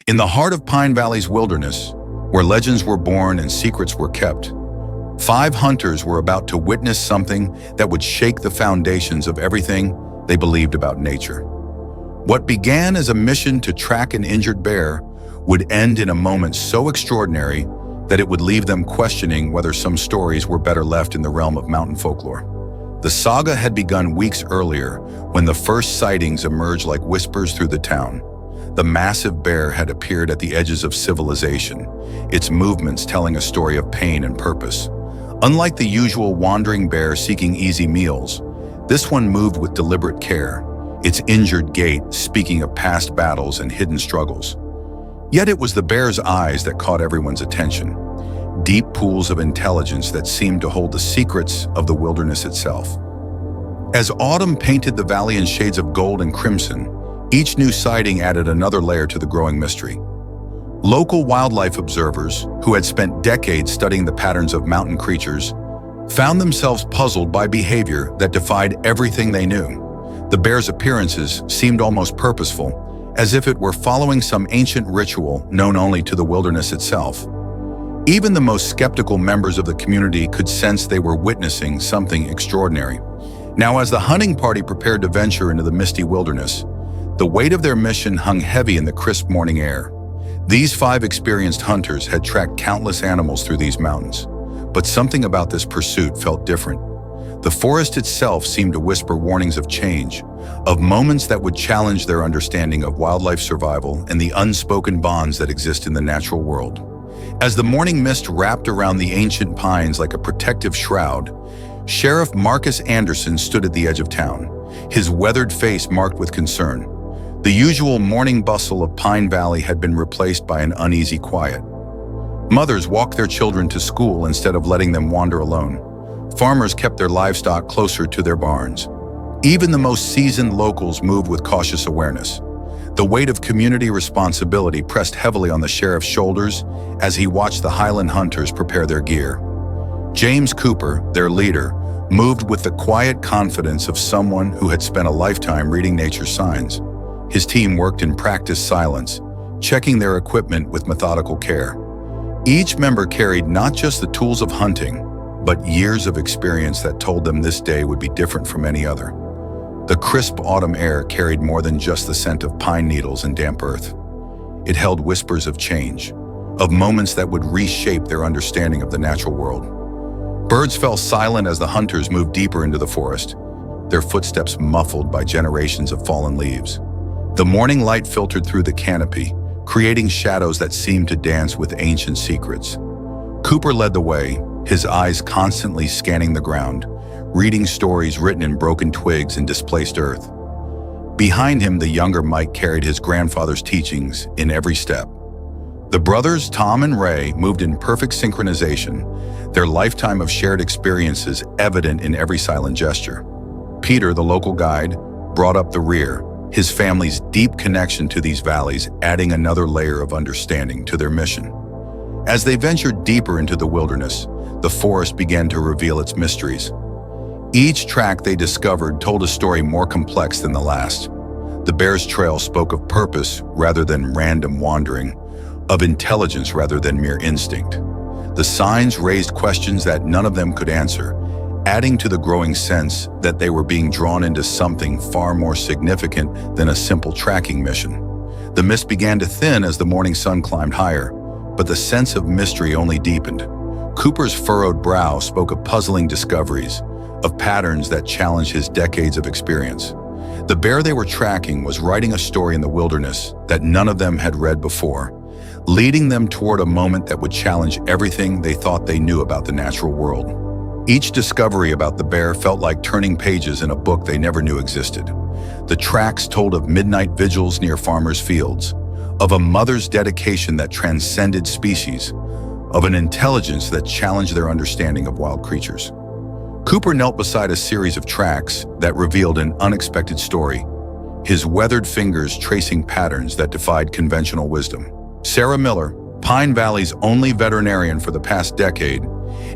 In the heart of Pine Valley's wilderness, where legends were born and secrets were kept, 5 hunters were about to witness something that would shake the foundations of everything they believed about nature. What began as a mission to track an injured bear would end in a moment so extraordinary that it would leave them questioning whether some stories were better left in the realm of mountain folklore. The saga had begun weeks earlier when the first sightings emerged like whispers through the town. The massive bear had appeared at the edges of civilization, its movements telling a story of pain and purpose. Unlike the usual wandering bear seeking easy meals, this one moved with deliberate care, its injured gait speaking of past battles and hidden struggles. Yet it was the bear's eyes that caught everyone's attention, deep pools of intelligence that seemed to hold the secrets of the wilderness itself. As autumn painted the valley in shades of gold and crimson, each new sighting added another layer to the growing mystery. Local wildlife observers, who had spent decades studying the patterns of mountain creatures, found themselves puzzled by behavior that defied everything they knew. The bear's appearances seemed almost purposeful, as if it were following some ancient ritual known only to the wilderness itself. Even the most skeptical members of the community could sense they were witnessing something extraordinary. Now, as the hunting party prepared to venture into the misty wilderness, the weight of their mission hung heavy in the crisp morning air. These 5 experienced hunters had tracked countless animals through these mountains, but something about this pursuit felt different. The forest itself seemed to whisper warnings of change, of moments that would challenge their understanding of wildlife survival and the unspoken bonds that exist in the natural world. As the morning mist wrapped around the ancient pines like a protective shroud, Sheriff Marcus Anderson stood at the edge of town, his weathered face marked with concern. The usual morning bustle of Pine Valley had been replaced by an uneasy quiet. Mothers walked their children to school instead of letting them wander alone. Farmers kept their livestock closer to their barns. Even the most seasoned locals moved with cautious awareness. The weight of community responsibility pressed heavily on the sheriff's shoulders as he watched the Highland hunters prepare their gear. James Cooper, their leader, moved with the quiet confidence of someone who had spent a lifetime reading nature's signs. His team worked in practiced silence, checking their equipment with methodical care. Each member carried not just the tools of hunting, but years of experience that told them this day would be different from any other. The crisp autumn air carried more than just the scent of pine needles and damp earth. It held whispers of change, of moments that would reshape their understanding of the natural world. Birds fell silent as the hunters moved deeper into the forest, their footsteps muffled by generations of fallen leaves. The morning light filtered through the canopy, creating shadows that seemed to dance with ancient secrets. Cooper led the way, his eyes constantly scanning the ground, reading stories written in broken twigs and displaced earth. Behind him, the younger Mike carried his grandfather's teachings in every step. The brothers, Tom and Ray, moved in perfect synchronization, their lifetime of shared experiences evident in every silent gesture. Peter, the local guide, brought up the rear, his family's deep connection to these valleys adding another layer of understanding to their mission. As they ventured deeper into the wilderness, the forest began to reveal its mysteries. Each track they discovered told a story more complex than the last. The bear's trail spoke of purpose rather than random wandering, of intelligence rather than mere instinct. The signs raised questions that none of them could answer, adding to the growing sense that they were being drawn into something far more significant than a simple tracking mission. The mist began to thin as the morning sun climbed higher, but the sense of mystery only deepened. Cooper's furrowed brow spoke of puzzling discoveries, of patterns that challenged his decades of experience. The bear they were tracking was writing a story in the wilderness that none of them had read before, leading them toward a moment that would challenge everything they thought they knew about the natural world. Each discovery about the bear felt like turning pages in a book they never knew existed. The tracks told of midnight vigils near farmers' fields, of a mother's dedication that transcended species, of an intelligence that challenged their understanding of wild creatures. Cooper knelt beside a series of tracks that revealed an unexpected story, his weathered fingers tracing patterns that defied conventional wisdom. Sarah Miller, Pine Valley's only veterinarian for the past decade,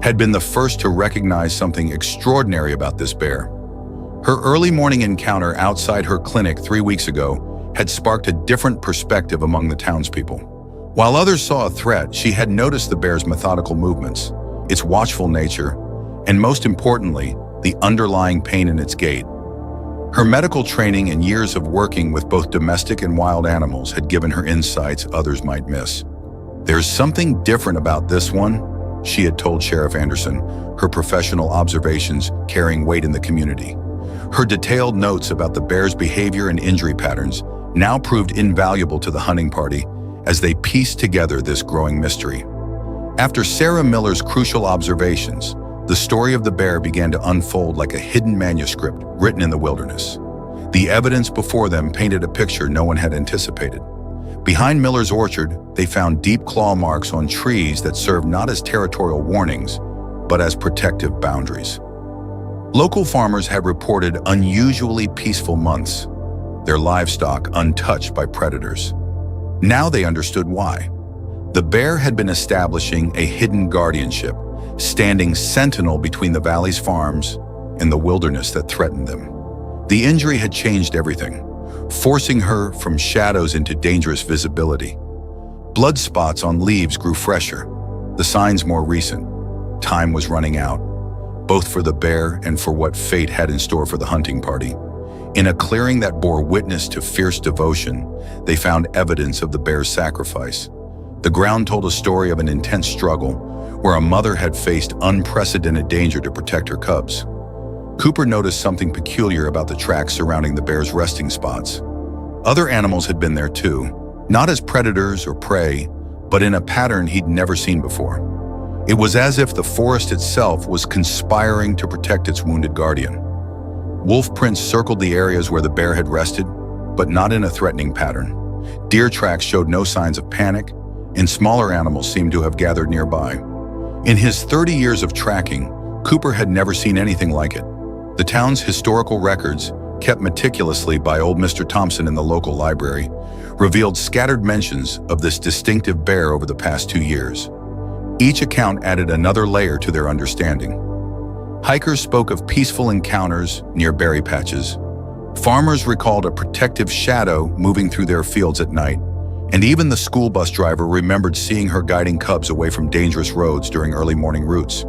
had been the first to recognize something extraordinary about this bear. Her early morning encounter outside her clinic 3 weeks ago had sparked a different perspective among the townspeople. While others saw a threat, she had noticed the bear's methodical movements, its watchful nature, and most importantly, the underlying pain in its gait. Her medical training and years of working with both domestic and wild animals had given her insights others might miss. "There's something different about this one," she had told Sheriff Anderson, her professional observations carrying weight in the community. Her detailed notes about the bear's behavior and injury patterns now proved invaluable to the hunting party as they pieced together this growing mystery. After Sarah Miller's crucial observations, the story of the bear began to unfold like a hidden manuscript written in the wilderness. The evidence before them painted a picture no one had anticipated. Behind Miller's orchard, they found deep claw marks on trees that served not as territorial warnings, but as protective boundaries. Local farmers had reported unusually peaceful months, their livestock untouched by predators. Now they understood why. The bear had been establishing a hidden guardianship, standing sentinel between the valley's farms and the wilderness that threatened them. The injury had changed everything, forcing her from shadows into dangerous visibility. Blood spots on leaves grew fresher, the signs more recent. Time was running out, both for the bear and for what fate had in store for the hunting party. In a clearing that bore witness to fierce devotion, they found evidence of the bear's sacrifice. The ground told a story of an intense struggle where a mother had faced unprecedented danger to protect her cubs. Cooper noticed something peculiar about the tracks surrounding the bear's resting spots. Other animals had been there too, not as predators or prey, but in a pattern he'd never seen before. It was as if the forest itself was conspiring to protect its wounded guardian. Wolf prints circled the areas where the bear had rested, but not in a threatening pattern. Deer tracks showed no signs of panic, and smaller animals seemed to have gathered nearby. In his 30 years of tracking, Cooper had never seen anything like it. The town's historical records, kept meticulously by old Mr. Thompson in the local library, revealed scattered mentions of this distinctive bear over the past 2 years. Each account added another layer to their understanding. Hikers spoke of peaceful encounters near berry patches. Farmers recalled a protective shadow moving through their fields at night. And even the school bus driver remembered seeing her guiding cubs away from dangerous roads during early morning routes.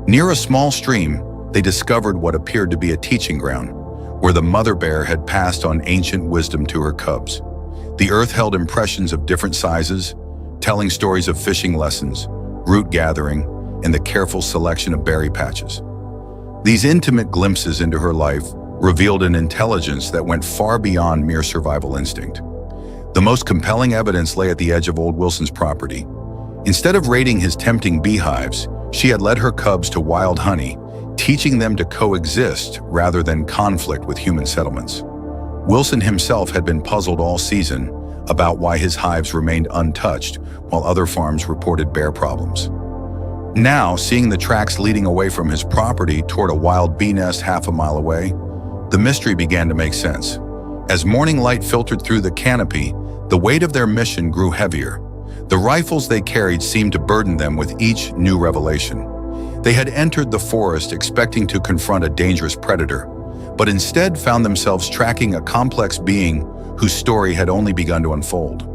Near a small stream, they discovered what appeared to be a teaching ground, where the mother bear had passed on ancient wisdom to her cubs. The earth held impressions of different sizes, telling stories of fishing lessons, root gathering, and the careful selection of berry patches. These intimate glimpses into her life revealed an intelligence that went far beyond mere survival instinct. The most compelling evidence lay at the edge of Old Wilson's property. Instead of raiding his tempting beehives, she had led her cubs to wild honey, teaching them to coexist rather than conflict with human settlements. Wilson himself had been puzzled all season about why his hives remained untouched while other farms reported bear problems. Now, seeing the tracks leading away from his property toward a wild bee nest half a mile away, the mystery began to make sense. As morning light filtered through the canopy, the weight of their mission grew heavier. The rifles they carried seemed to burden them with each new revelation. They had entered the forest expecting to confront a dangerous predator, but instead found themselves tracking a complex being whose story had only begun to unfold.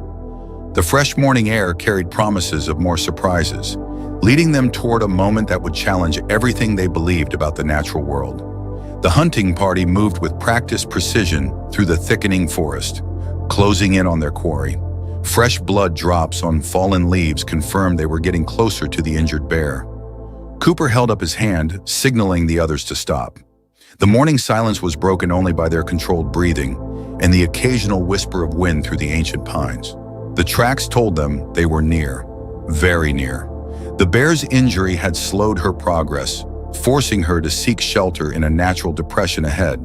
The fresh morning air carried promises of more surprises, leading them toward a moment that would challenge everything they believed about the natural world. The hunting party moved with practiced precision through the thickening forest, closing in on their quarry. Fresh blood drops on fallen leaves confirmed they were getting closer to the injured bear. Cooper held up his hand, signaling the others to stop. The morning silence was broken only by their controlled breathing and the occasional whisper of wind through the ancient pines. The tracks told them they were near, very near. The bear's injury had slowed her progress, forcing her to seek shelter in a natural depression ahead,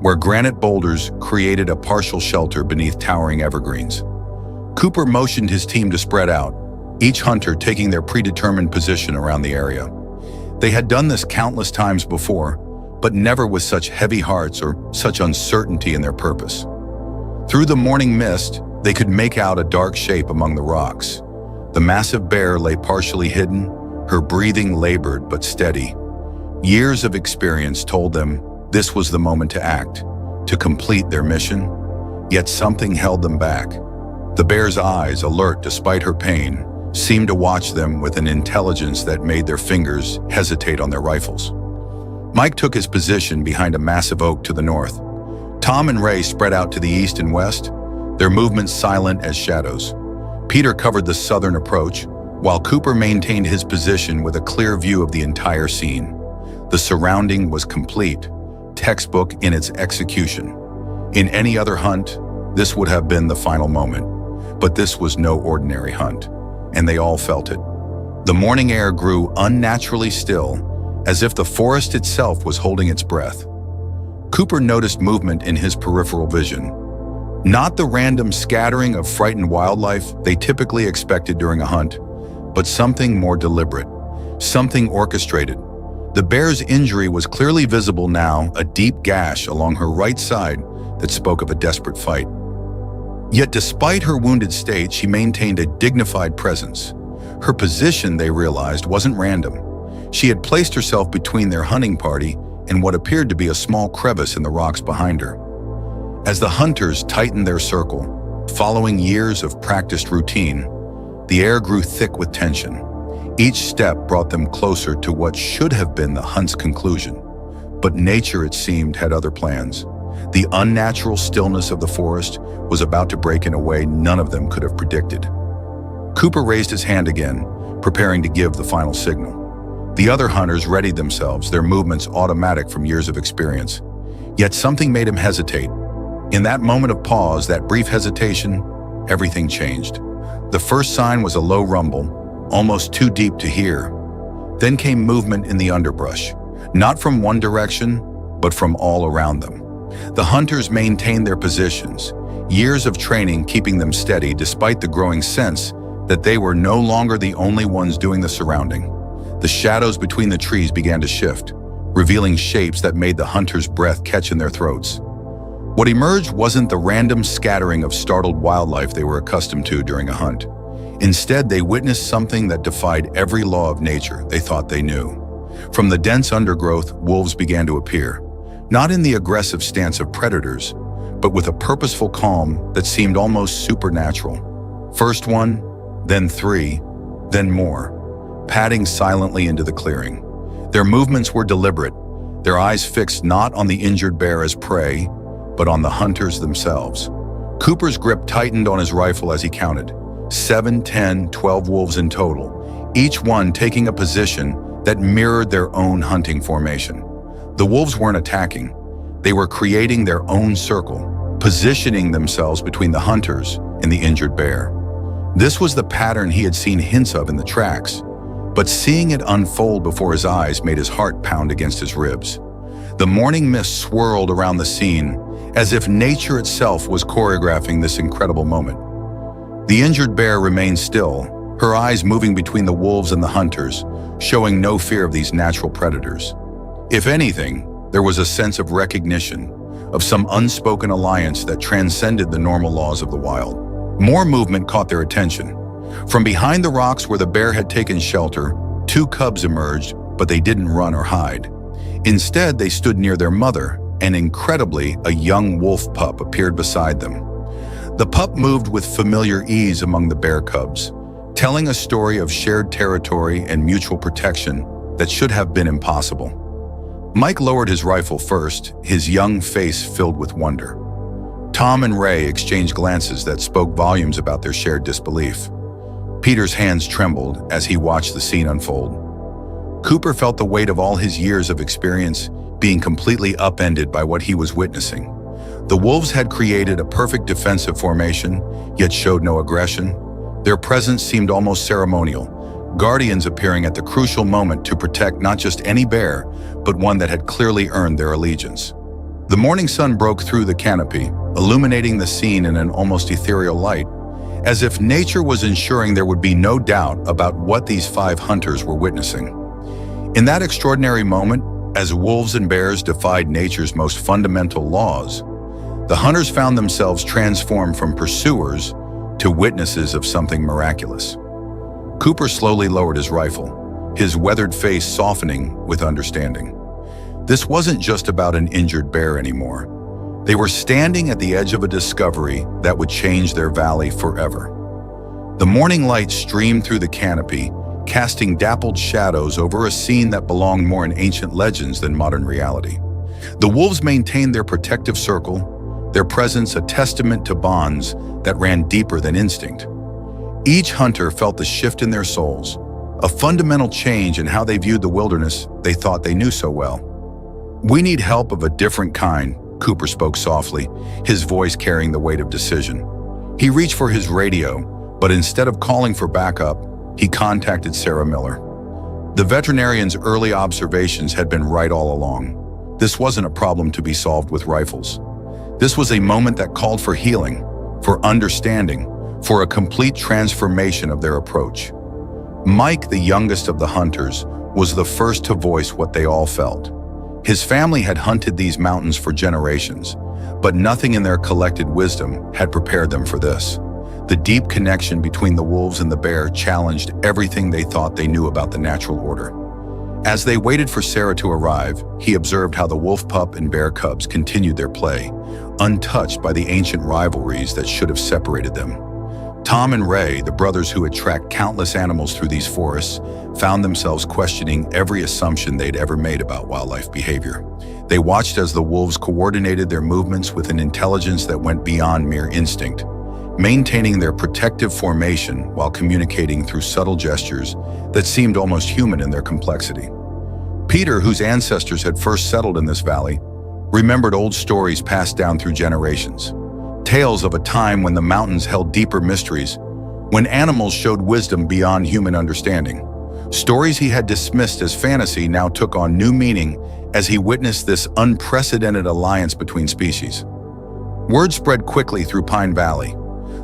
where granite boulders created a partial shelter beneath towering evergreens. Cooper motioned his team to spread out, each hunter taking their predetermined position around the area. They had done this countless times before, but never with such heavy hearts or such uncertainty in their purpose. Through the morning mist, they could make out a dark shape among the rocks. The massive bear lay partially hidden, her breathing labored but steady. Years of experience told them this was the moment to act, to complete their mission. yet something held them back. The bear's eyes, alert despite her pain, seemed to watch them with an intelligence that made their fingers hesitate on their rifles. Mike took his position behind a massive oak to the north. Tom and Ray spread out to the east and west, their movements silent as shadows. Peter covered the southern approach, while Cooper maintained his position with a clear view of the entire scene. The surrounding was complete, textbook in its execution. In any other hunt, this would have been the final moment. But this was no ordinary hunt, and they all felt it. The morning air grew unnaturally still, as if the forest itself was holding its breath. Cooper noticed movement in his peripheral vision. Not the random scattering of frightened wildlife they typically expected during a hunt, but something more deliberate, something orchestrated. The bear's injury was clearly visible now, a deep gash along her right side that spoke of a desperate fight. Yet despite her wounded state, she maintained a dignified presence. Her position, they realized, wasn't random. She had placed herself between their hunting party and what appeared to be a small crevice in the rocks behind her. As the hunters tightened their circle, following years of practiced routine, the air grew thick with tension. Each step brought them closer to what should have been the hunt's conclusion. But nature, it seemed, had other plans. The unnatural stillness of the forest was about to break in a way none of them could have predicted. Cooper raised his hand again, preparing to give the final signal. The other hunters readied themselves, their movements automatic from years of experience. Yet something made him hesitate. In that moment of pause, that brief hesitation, everything changed. The first sign was a low rumble, almost too deep to hear. Then came movement in the underbrush, not from one direction, but from all around them. The hunters maintained their positions, years of training keeping them steady despite the growing sense that they were no longer the only ones doing the surrounding. The shadows between the trees began to shift, revealing shapes that made the hunters' breath catch in their throats. What emerged wasn't the random scattering of startled wildlife they were accustomed to during a hunt. Instead, they witnessed something that defied every law of nature they thought they knew. From the dense undergrowth, wolves began to appear, not in the aggressive stance of predators, but with a purposeful calm that seemed almost supernatural. First one, then three, then more, padding silently into the clearing. Their movements were deliberate, their eyes fixed not on the injured bear as prey, but on the hunters themselves. Cooper's grip tightened on his rifle as he counted. 7, 10, 12 wolves in total, each one taking a position that mirrored their own hunting formation. The wolves weren't attacking. They were creating their own circle, positioning themselves between the hunters and the injured bear. This was the pattern he had seen hints of in the tracks, but seeing it unfold before his eyes made his heart pound against his ribs. The morning mist swirled around the scene, as if nature itself was choreographing this incredible moment. The injured bear remained still, her eyes moving between the wolves and the hunters, showing no fear of these natural predators. If anything, there was a sense of recognition, of some unspoken alliance that transcended the normal laws of the wild. More movement caught their attention. From behind the rocks where the bear had taken shelter, 2 cubs emerged, but they didn't run or hide. Instead, they stood near their mother, and incredibly, a young wolf pup appeared beside them. The pup moved with familiar ease among the bear cubs, telling a story of shared territory and mutual protection that should have been impossible. Mike lowered his rifle first, his young face filled with wonder. Tom and Ray exchanged glances that spoke volumes about their shared disbelief. Peter's hands trembled as he watched the scene unfold. Cooper felt the weight of all his years of experience being completely upended by what he was witnessing. The wolves had created a perfect defensive formation, yet showed no aggression. Their presence seemed almost ceremonial, guardians appearing at the crucial moment to protect not just any bear, but one that had clearly earned their allegiance. The morning sun broke through the canopy, illuminating the scene in an almost ethereal light, as if nature was ensuring there would be no doubt about what these 5 hunters were witnessing. In that extraordinary moment, as wolves and bears defied nature's most fundamental laws, the hunters found themselves transformed from pursuers to witnesses of something miraculous. Cooper slowly lowered his rifle, his weathered face softening with understanding. This wasn't just about an injured bear anymore. They were standing at the edge of a discovery that would change their valley forever. The morning light streamed through the canopy, casting dappled shadows over a scene that belonged more in ancient legends than modern reality. The wolves maintained their protective circle, their presence a testament to bonds that ran deeper than instinct. Each hunter felt the shift in their souls, a fundamental change in how they viewed the wilderness they thought they knew so well. "We need help of a different kind," Cooper spoke softly, his voice carrying the weight of decision. He reached for his radio, but instead of calling for backup, he contacted Sarah Miller. The veterinarian's early observations had been right all along. This wasn't a problem to be solved with rifles. This was a moment that called for healing, for understanding, for a complete transformation of their approach. Mike, the youngest of the hunters, was the first to voice what they all felt. His family had hunted these mountains for generations, but nothing in their collected wisdom had prepared them for this. The deep connection between the wolves and the bear challenged everything they thought they knew about the natural order. As they waited for Sarah to arrive, he observed how the wolf pup and bear cubs continued their play, untouched by the ancient rivalries that should have separated them. Tom and Ray, the brothers who had tracked countless animals through these forests, found themselves questioning every assumption they'd ever made about wildlife behavior. They watched as the wolves coordinated their movements with an intelligence that went beyond mere instinct, maintaining their protective formation while communicating through subtle gestures that seemed almost human in their complexity. Peter, whose ancestors had first settled in this valley, remembered old stories passed down through generations. Tales of a time when the mountains held deeper mysteries, when animals showed wisdom beyond human understanding. Stories he had dismissed as fantasy now took on new meaning as he witnessed this unprecedented alliance between species. Word spread quickly through Pine Valley.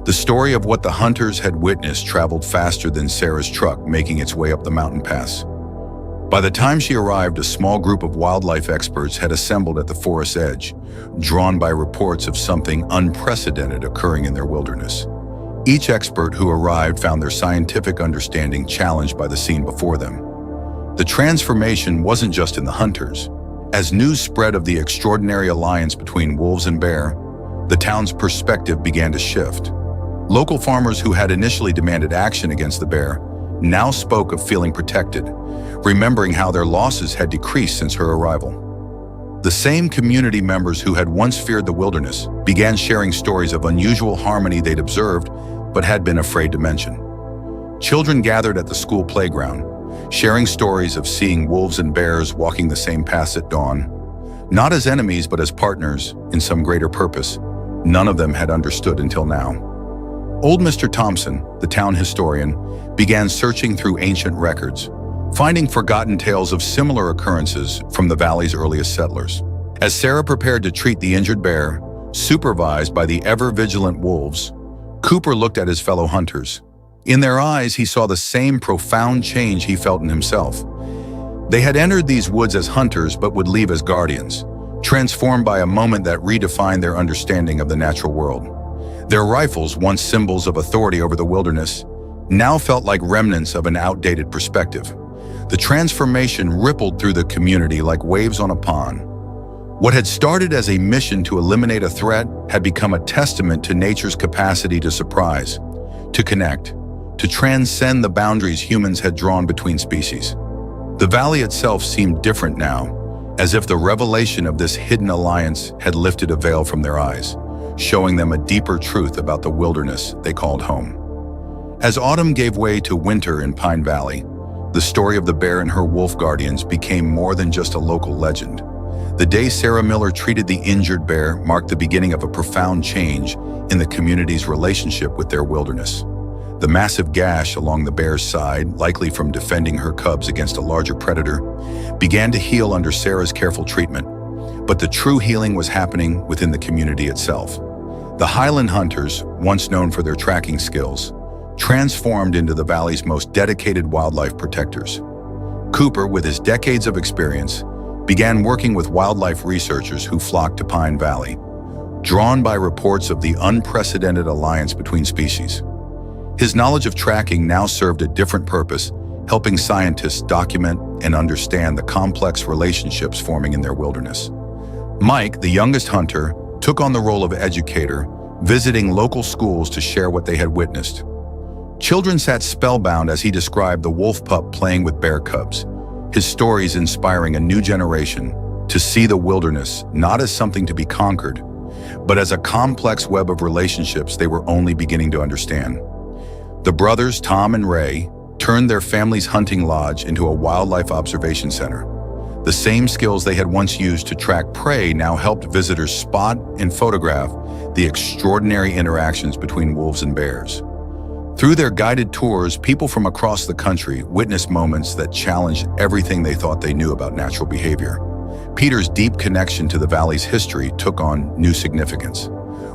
The story of what the hunters had witnessed traveled faster than Sarah's truck making its way up the mountain pass. By the time she arrived, a small group of wildlife experts had assembled at the forest's edge, drawn by reports of something unprecedented occurring in their wilderness. Each expert who arrived found their scientific understanding challenged by the scene before them. The transformation wasn't just in the hunters. As news spread of the extraordinary alliance between wolves and bear, the town's perspective began to shift. Local farmers who had initially demanded action against the bear now spoke of feeling protected, remembering how their losses had decreased since her arrival. The same community members who had once feared the wilderness began sharing stories of unusual harmony they'd observed but had been afraid to mention. Children gathered at the school playground, sharing stories of seeing wolves and bears walking the same paths at dawn, not as enemies but as partners in some greater purpose none of them had understood until now. Old Mr. Thompson, the town historian, began searching through ancient records, finding forgotten tales of similar occurrences from the valley's earliest settlers. As Sarah prepared to treat the injured bear, supervised by the ever-vigilant wolves, Cooper looked at his fellow hunters. In their eyes, he saw the same profound change he felt in himself. They had entered these woods as hunters but would leave as guardians, transformed by a moment that redefined their understanding of the natural world. Their rifles, once symbols of authority over the wilderness, now felt like remnants of an outdated perspective. The transformation rippled through the community like waves on a pond. What had started as a mission to eliminate a threat had become a testament to nature's capacity to surprise, to connect, to transcend the boundaries humans had drawn between species. The valley itself seemed different now, as if the revelation of this hidden alliance had lifted a veil from their eyes, showing them a deeper truth about the wilderness they called home. As autumn gave way to winter in Pine Valley, the story of the bear and her wolf guardians became more than just a local legend. The day Sarah Miller treated the injured bear marked the beginning of a profound change in the community's relationship with their wilderness. The massive gash along the bear's side, likely from defending her cubs against a larger predator, began to heal under Sarah's careful treatment. But the true healing was happening within the community itself. The Highland hunters, once known for their tracking skills, transformed into the valley's most dedicated wildlife protectors. Cooper, with his decades of experience, began working with wildlife researchers who flocked to Pine Valley, drawn by reports of the unprecedented alliance between species. His knowledge of tracking now served a different purpose, helping scientists document and understand the complex relationships forming in their wilderness. Mike, the youngest hunter, took took on the role of educator, visiting local schools to share what they had witnessed. Children sat spellbound as he described the wolf pup playing with bear cubs, his stories inspiring a new generation to see the wilderness not as something to be conquered, but as a complex web of relationships they were only beginning to understand. The brothers, Tom and Ray, turned their family's hunting lodge into a wildlife observation center. The same skills they had once used to track prey now helped visitors spot and photograph the extraordinary interactions between wolves and bears. Through their guided tours, people from across the country witnessed moments that challenged everything they thought they knew about natural behavior. Peter's deep connection to the valley's history took on new significance.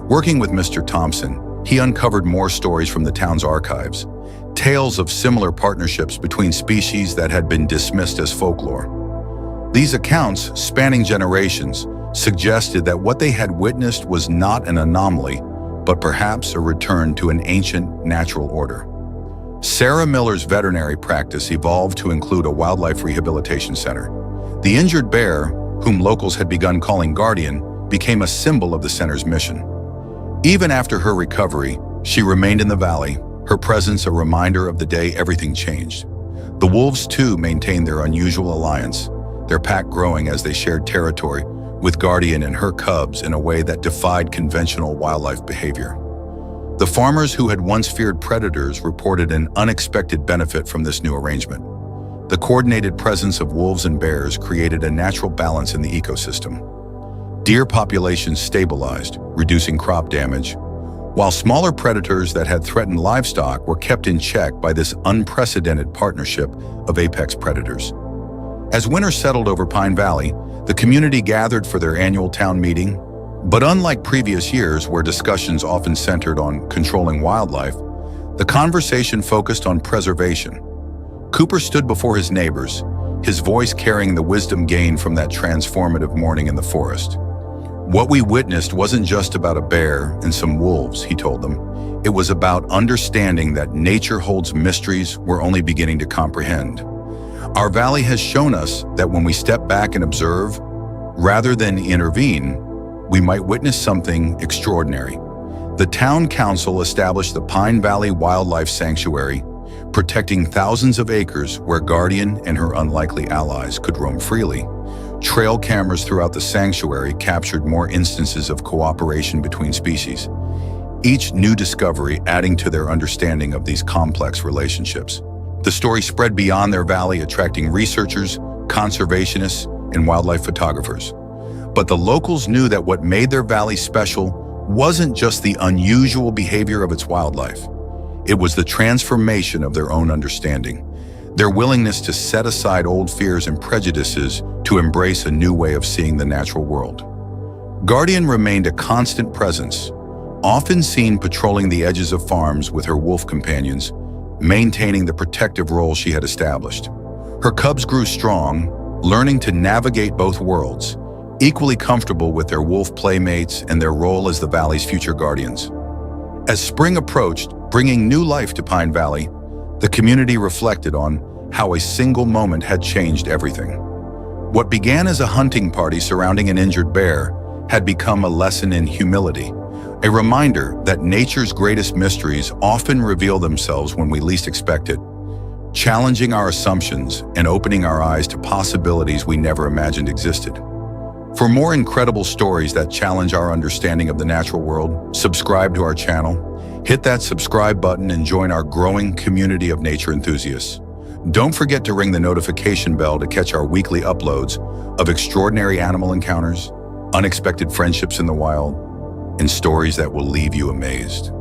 Working with Mr. Thompson, he uncovered more stories from the town's archives, tales of similar partnerships between species that had been dismissed as folklore. These accounts, spanning generations, suggested that what they had witnessed was not an anomaly, but perhaps a return to an ancient natural order. Sarah Miller's veterinary practice evolved to include a wildlife rehabilitation center. The injured bear, whom locals had begun calling Guardian, became a symbol of the center's mission. Even after her recovery, she remained in the valley, her presence a reminder of the day everything changed. The wolves, too, maintained their unusual alliance, their pack growing as they shared territory with Guardian and her cubs in a way that defied conventional wildlife behavior. The farmers who had once feared predators reported an unexpected benefit from this new arrangement. The coordinated presence of wolves and bears created a natural balance in the ecosystem. Deer populations stabilized, reducing crop damage, while smaller predators that had threatened livestock were kept in check by this unprecedented partnership of apex predators. As winter settled over Pine Valley, the community gathered for their annual town meeting, but unlike previous years where discussions often centered on controlling wildlife, the conversation focused on preservation. Cooper stood before his neighbors, his voice carrying the wisdom gained from that transformative morning in the forest. What we witnessed wasn't just about a bear and some wolves, he told them. It was about understanding that nature holds mysteries we're only beginning to comprehend. Our valley has shown us that when we step back and observe, rather than intervene, we might witness something extraordinary. The town council established the Pine Valley Wildlife Sanctuary, protecting thousands of acres where Guardian and her unlikely allies could roam freely. Trail cameras throughout the sanctuary captured more instances of cooperation between species, each new discovery adding to their understanding of these complex relationships. The story spread beyond their valley, attracting researchers, conservationists, and wildlife photographers. But the locals knew that what made their valley special wasn't just the unusual behavior of its wildlife. It was the transformation of their own understanding, their willingness to set aside old fears and prejudices to embrace a new way of seeing the natural world. Guardian remained a constant presence, often seen patrolling the edges of farms with her wolf companions, maintaining the protective role she had established. Her cubs grew strong, learning to navigate both worlds, equally comfortable with their wolf playmates and their role as the valley's future guardians. As spring approached, bringing new life to Pine Valley, the community reflected on how a single moment had changed everything. What began as a hunting party surrounding an injured bear had become a lesson in humility, a reminder that nature's greatest mysteries often reveal themselves when we least expect it, challenging our assumptions and opening our eyes to possibilities we never imagined existed. For more incredible stories that challenge our understanding of the natural world, subscribe to our channel, hit that subscribe button, and join our growing community of nature enthusiasts. Don't forget to ring the notification bell to catch our weekly uploads of extraordinary animal encounters, unexpected friendships in the wild, and stories that will leave you amazed.